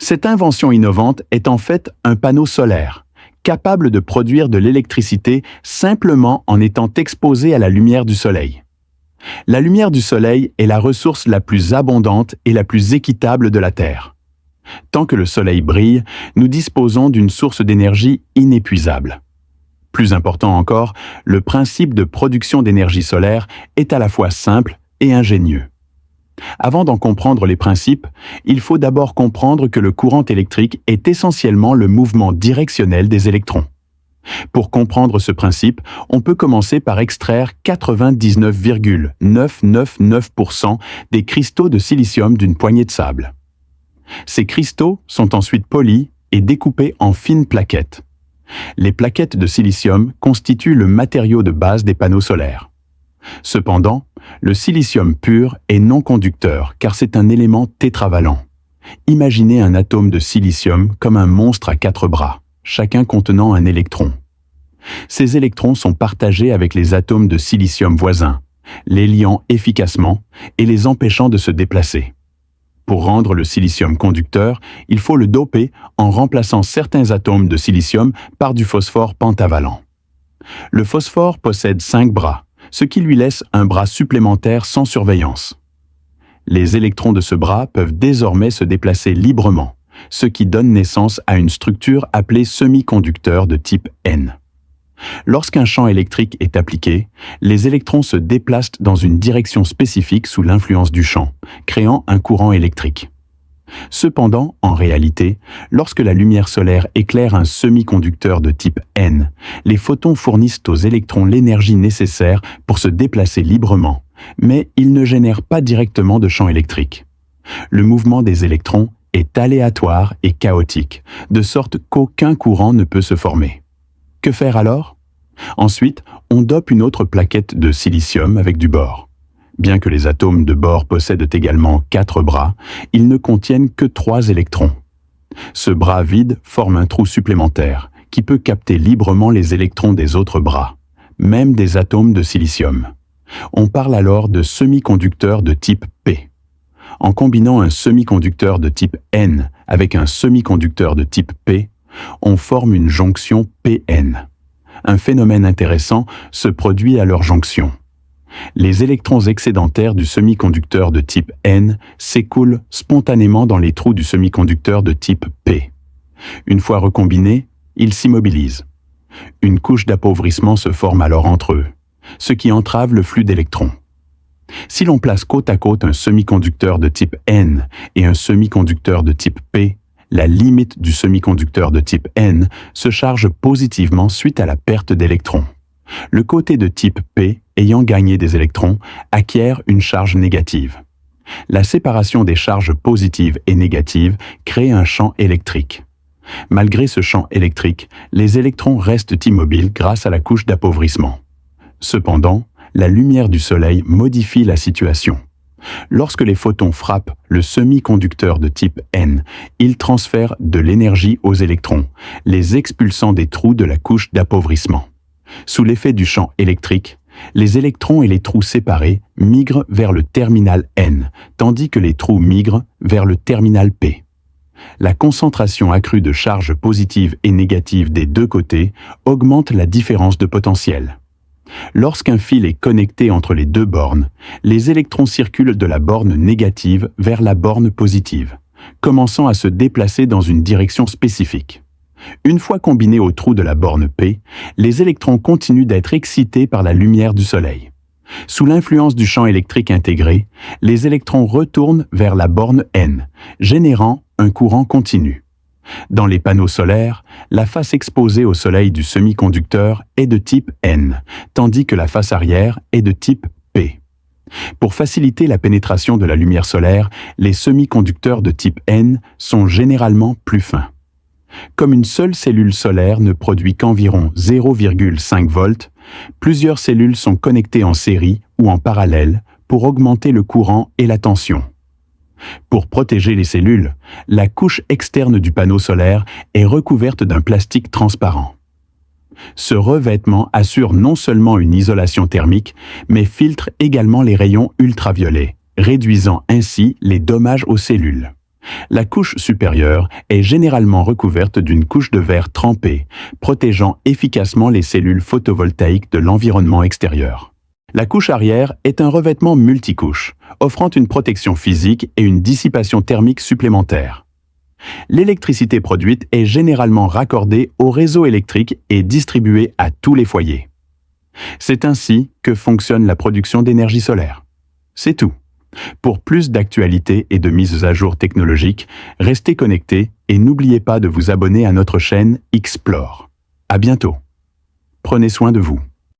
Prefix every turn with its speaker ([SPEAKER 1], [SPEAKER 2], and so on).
[SPEAKER 1] Cette invention innovante est en fait un panneau solaire, capable de produire de l'électricité simplement en étant exposé à la lumière du soleil. La lumière du soleil est la ressource la plus abondante et la plus équitable de la Terre. Tant que le soleil brille, nous disposons d'une source d'énergie inépuisable. Plus important encore, le principe de production d'énergie solaire est à la fois simple et ingénieux. Avant d'en comprendre les principes, il faut d'abord comprendre que le courant électrique est essentiellement le mouvement directionnel des électrons. Pour comprendre ce principe, on peut commencer par extraire 99,999% des cristaux de silicium d'une poignée de sable. Ces cristaux sont ensuite polis et découpés en fines plaquettes. Les plaquettes de silicium constituent le matériau de base des panneaux solaires. Cependant, le silicium pur est non conducteur car c'est un élément tétravalent. Imaginez un atome de silicium comme un monstre à 4 bras, chacun contenant un électron. Ces électrons sont partagés avec les atomes de silicium voisins, les liant efficacement et les empêchant de se déplacer. Pour rendre le silicium conducteur, il faut le doper en remplaçant certains atomes de silicium par du phosphore pentavalent. Le phosphore possède 5 bras, ce qui lui laisse un bras supplémentaire sans surveillance. Les électrons de ce bras peuvent désormais se déplacer librement, ce qui donne naissance à une structure appelée semi-conducteur de type N. Lorsqu'un champ électrique est appliqué, les électrons se déplacent dans une direction spécifique sous l'influence du champ, créant un courant électrique. Cependant, en réalité, lorsque la lumière solaire éclaire un semi-conducteur de type N, les photons fournissent aux électrons l'énergie nécessaire pour se déplacer librement, mais ils ne génèrent pas directement de champ électrique. Le mouvement des électrons est aléatoire et chaotique, de sorte qu'aucun courant ne peut se former. Que faire alors? Ensuite, on dope une autre plaquette de silicium avec du bore. Bien que les atomes de bore possèdent également 4 bras, ils ne contiennent que 3 électrons. Ce bras vide forme un trou supplémentaire qui peut capter librement les électrons des autres bras, même des atomes de silicium. On parle alors de semi-conducteur de type P. En combinant un semi-conducteur de type N avec un semi-conducteur de type P, on forme une jonction PN. Un phénomène intéressant se produit à leur jonction. Les électrons excédentaires du semi-conducteur de type N s'écoulent spontanément dans les trous du semi-conducteur de type P. Une fois recombinés, ils s'immobilisent. Une couche d'appauvrissement se forme alors entre eux, ce qui entrave le flux d'électrons. Si l'on place côte à côte un semi-conducteur de type N et un semi-conducteur de type P, la limite du semi-conducteur de type N se charge positivement suite à la perte d'électrons. Le côté de type P, ayant gagné des électrons, acquiert une charge négative. La séparation des charges positives et négatives crée un champ électrique. Malgré ce champ électrique, les électrons restent immobiles grâce à la couche d'appauvrissement. Cependant, la lumière du soleil modifie la situation. Lorsque les photons frappent le semi-conducteur de type N, ils transfèrent de l'énergie aux électrons, les expulsant des trous de la couche d'appauvrissement. Sous l'effet du champ électrique, les électrons et les trous séparés migrent vers le terminal N, tandis que les trous migrent vers le terminal P. La concentration accrue de charges positives et négatives des deux côtés augmente la différence de potentiel. Lorsqu'un fil est connecté entre les deux bornes, les électrons circulent de la borne négative vers la borne positive, commençant à se déplacer dans une direction spécifique. Une fois combinés au trou de la borne P, les électrons continuent d'être excités par la lumière du soleil. Sous l'influence du champ électrique intégré, les électrons retournent vers la borne N, générant un courant continu. Dans les panneaux solaires, la face exposée au soleil du semi-conducteur est de type N, tandis que la face arrière est de type P. Pour faciliter la pénétration de la lumière solaire, les semi-conducteurs de type N sont généralement plus fins. Comme une seule cellule solaire ne produit qu'environ 0,5 volts, plusieurs cellules sont connectées en série ou en parallèle pour augmenter le courant et la tension. Pour protéger les cellules, la couche externe du panneau solaire est recouverte d'un plastique transparent. Ce revêtement assure non seulement une isolation thermique, mais filtre également les rayons ultraviolets, réduisant ainsi les dommages aux cellules. La couche supérieure est généralement recouverte d'une couche de verre trempé, protégeant efficacement les cellules photovoltaïques de l'environnement extérieur. La couche arrière est un revêtement multicouche, offrant une protection physique et une dissipation thermique supplémentaire. L'électricité produite est généralement raccordée au réseau électrique et distribuée à tous les foyers. C'est ainsi que fonctionne la production d'énergie solaire. C'est tout. Pour plus d'actualités et de mises à jour technologiques, restez connectés et n'oubliez pas de vous abonner à notre chaîne Explore. À bientôt. Prenez soin de vous.